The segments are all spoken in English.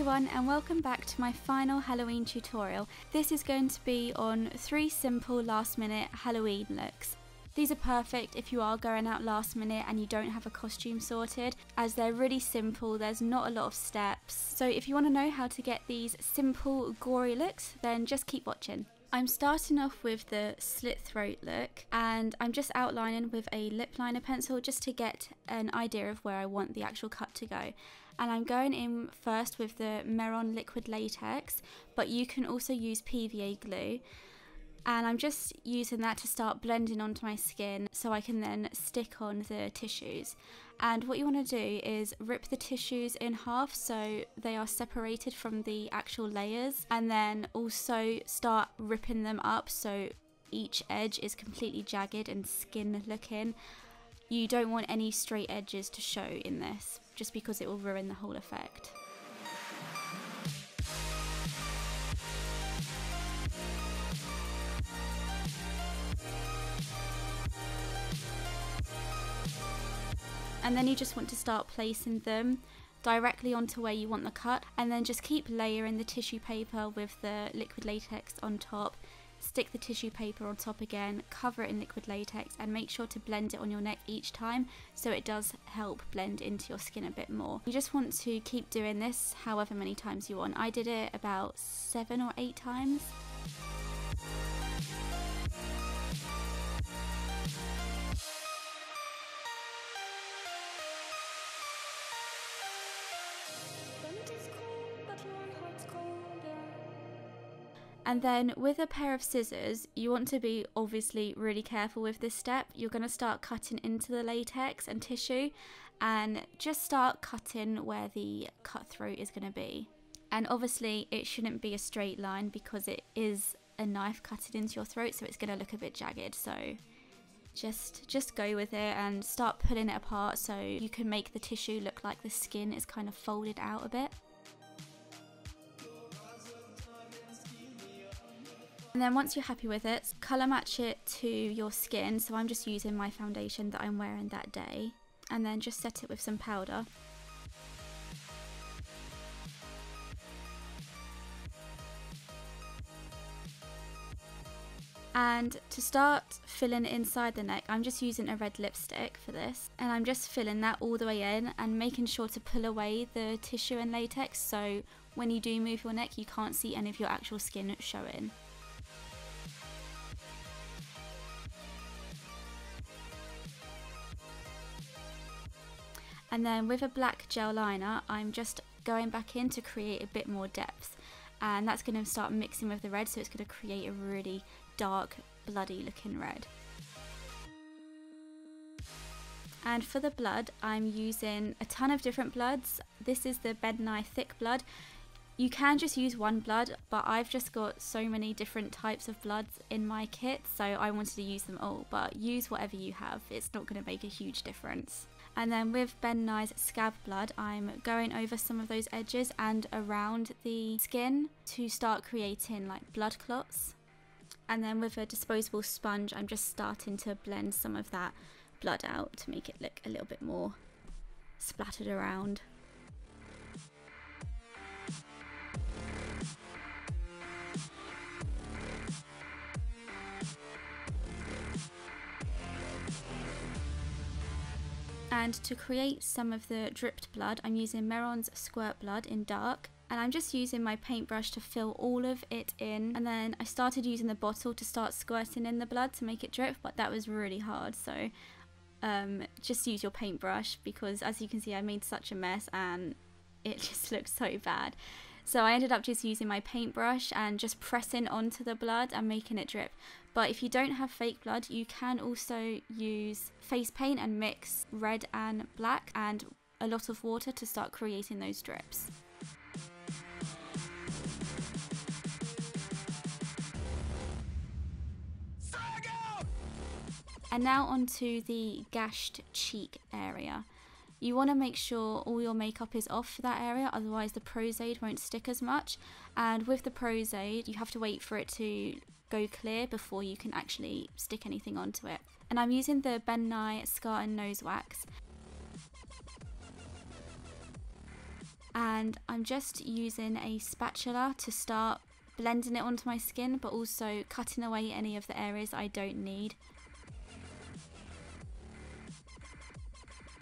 everyone and welcome back to my final Halloween tutorial. This is going to be on 3 simple last minute Halloween looks. These are perfect if you are going out last minute and you don't have a costume sorted, as they're really simple, there's not a lot of steps. So if you want to know how to get these simple gory looks, then just keep watching. I'm starting off with the Slit Throat look, and I'm just outlining with a lip liner pencil just to get an idea of where I want the actual cut to go. And I'm going in first with the Mehron liquid latex, but you can also use PVA glue. And I'm just using that to start blending onto my skin so I can then stick on the tissues. And what you want to do is rip the tissues in half so they are separated from the actual layers, and then also start ripping them up so each edge is completely jagged and skin looking. You don't want any straight edges to show in this, just because it will ruin the whole effect. And then you just want to start placing them directly onto where you want the cut, and then just keep layering the tissue paper with the liquid latex on top. Stick the tissue paper on top again, cover it in liquid latex, and make sure to blend it on your neck each time so it does help blend into your skin a bit more. You just want to keep doing this however many times you want. I did it about 7 or 8 times. And then with a pair of scissors, you want to be obviously really careful with this step. You're going to start cutting into the latex and tissue, and just start cutting where the cut throat is going to be. And obviously it shouldn't be a straight line because it is a knife cutting into your throat, so it's going to look a bit jagged. So just go with it and start pulling it apart so you can make the tissue look like the skin is kind of folded out a bit. And then once you're happy with it, colour match it to your skin. So I'm just using my foundation that I'm wearing that day, and then just set it with some powder. And to start filling it inside the neck, I'm just using a red lipstick for this, and I'm just filling that all the way in and making sure to pull away the tissue and latex so when you do move your neck you can't see any of your actual skin showing. And then with a black gel liner, I'm just going back in to create a bit more depth, and that's going to start mixing with the red, so it's going to create a really dark, bloody looking red. And for the blood, I'm using a ton of different bloods. This is the Nye thick blood. You can just use one blood, but I've just got so many different types of bloods in my kit, so I wanted to use them all, but use whatever you have, it's not going to make a huge difference. And then with Nye Scab Blood, I'm going over some of those edges and around the skin to start creating like blood clots. And then with a disposable sponge, I'm just starting to blend some of that blood out to make it look a little bit more splattered around. And to create some of the dripped blood, I'm using Mehron's Squirt Blood in dark, and I'm just using my paintbrush to fill all of it in. And then I started using the bottle to start squirting in the blood to make it drip, but that was really hard, so just use your paintbrush, because as you can see I made such a mess and it just looks so bad. So I ended up just using my paintbrush and just pressing onto the blood and making it drip. But if you don't have fake blood, you can also use face paint and mix red and black and a lot of water to start creating those drips. And now onto the gashed cheek area. You want to make sure all your makeup is off for that area, otherwise the Prosaide won't stick as much. And with the Prosaide, you have to wait for it to go clear before you can actually stick anything onto it. And I'm using the Nye Scar Nose Wax. and I'm just using a spatula to start blending it onto my skin, but also cutting away any of the areas I don't need.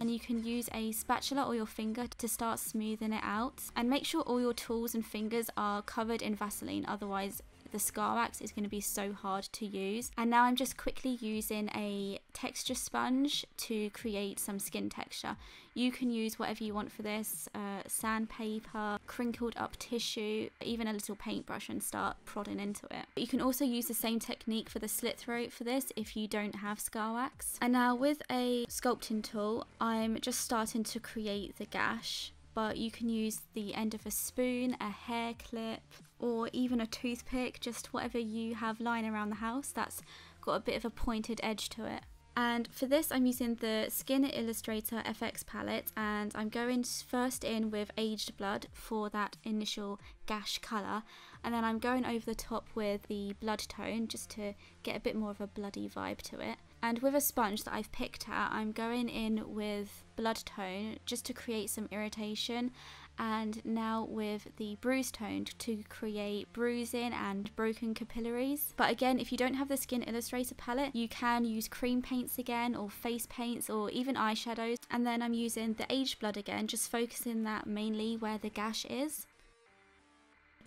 And you can use a spatula or your finger to start smoothing it out, and make sure all your tools and fingers are covered in Vaseline, otherwise the scar wax is going to be so hard to use. And now I'm just quickly using a texture sponge to create some skin texture. You can use whatever you want for this, sandpaper, crinkled up tissue, even a little paintbrush, and start prodding into it. You can also use the same technique for the slit throat for this if you don't have scar wax. And now with a sculpting tool, I'm just starting to create the gash, but you can use the end of a spoon, a hair clip, or even a toothpick, just whatever you have lying around the house that's got a bit of a pointed edge to it. And for this I'm using the Skin Illustrator FX palette, and I'm going first in with Aged Blood for that initial gash colour, and then I'm going over the top with the blood tone just to get a bit more of a bloody vibe to it. And with a sponge that I've picked out, I'm going in with blood tone just to create some irritation, and now with the bruise tone to create bruising and broken capillaries. But again, if you don't have the Skin Illustrator palette, you can use cream paints again, or face paints, or even eyeshadows. And then I'm using the Aged Blood again, just focusing that mainly where the gash is.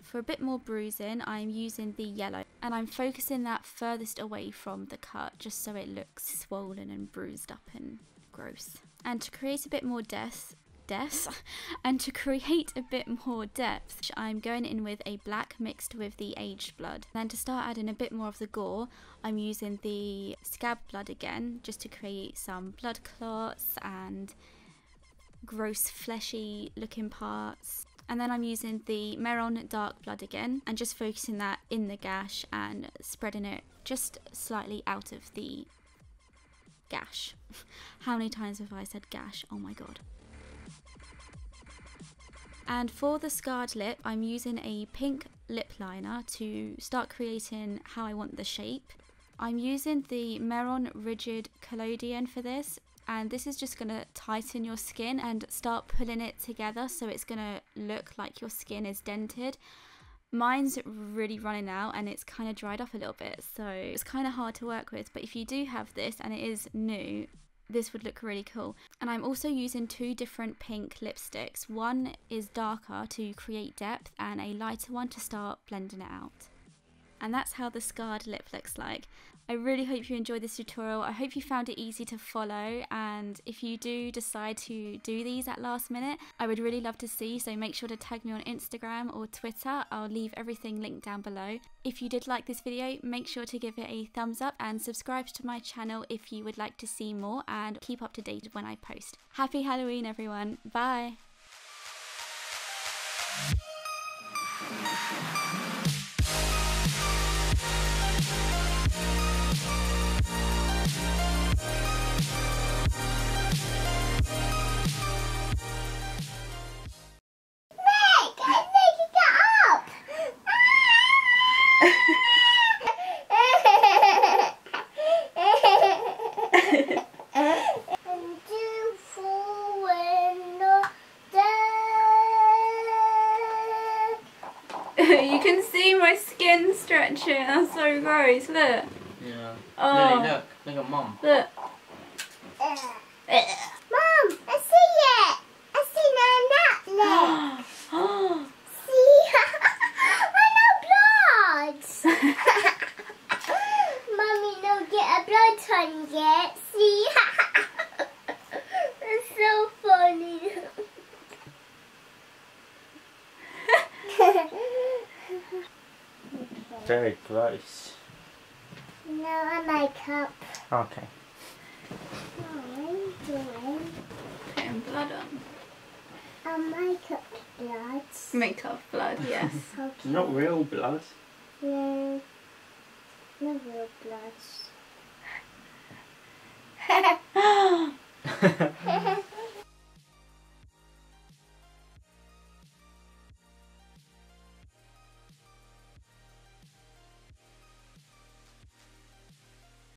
For a bit more bruising, I'm using the yellow, and I'm focusing that furthest away from the cut just so it looks swollen and bruised up and gross. And to create a bit more depth, I'm going in with a black mixed with the Aged Blood. Then to start adding a bit more of the gore, I'm using the Scab Blood again just to create some blood clots and gross fleshy looking parts. And then I'm using the Mehron Dark Blood again, and just focusing that in the gash and spreading it just slightly out of the gash. How many times have I said gash? Oh my god. And for the scarred lip, I'm using a pink lip liner to start creating how I want the shape. I'm using the Mehron Rigid Colodion for this, and this is just going to tighten your skin and start pulling it together so it's going to look like your skin is dented. Mine's really running out and it's kind of dried up a little bit, so it's kind of hard to work with, but if you do have this and it is new, this would look really cool. And I'm also using two different pink lipsticks. One is darker to create depth, and a lighter one to start blending it out. And that's how the scarred lip looks like. I really hope you enjoyed this tutorial. I hope you found it easy to follow, and if you do decide to do these at last minute, I would really love to see, so make sure to tag me on Instagram or Twitter. I'll leave everything linked down below. If you did like this video, make sure to give it a thumbs up and subscribe to my channel if you would like to see more, and keep up to date when I post. Happy Halloween everyone, bye! You can see my skin stretching. That's so gross. Look. Yeah. Oh. Lily, look at Mum. Look. Mum, I see it. I see no nut. See, I know blood. Mummy, don't get a blood on yet. See, it's so funny. Very gross. No, I make up. Okay. What are you doing? Putting blood on. I make up blood. Makeup blood, yes. Okay. Not real blood. No, no real blood.